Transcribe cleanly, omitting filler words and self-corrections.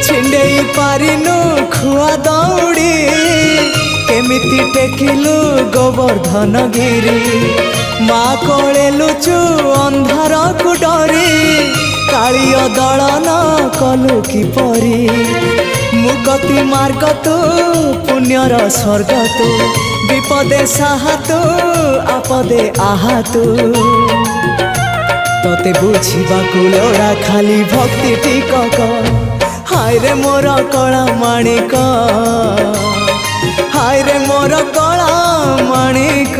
छिंडेई पारिनु खुआ दौड़ी केमिति टेकिलु गोवर्धन गिरी माँ कोले लुचु अंधार को डरी कालिय दलन कलु किपरी मुगति मार्ग तू पुण्यर स्वर्ग तू विपदे साहा तू आपदे आहा तू तोते बुझीबा लोड़ा खाली भक्ति टिकक हाय रे मोर कला माणिक हाय रे मोर कला माणिक।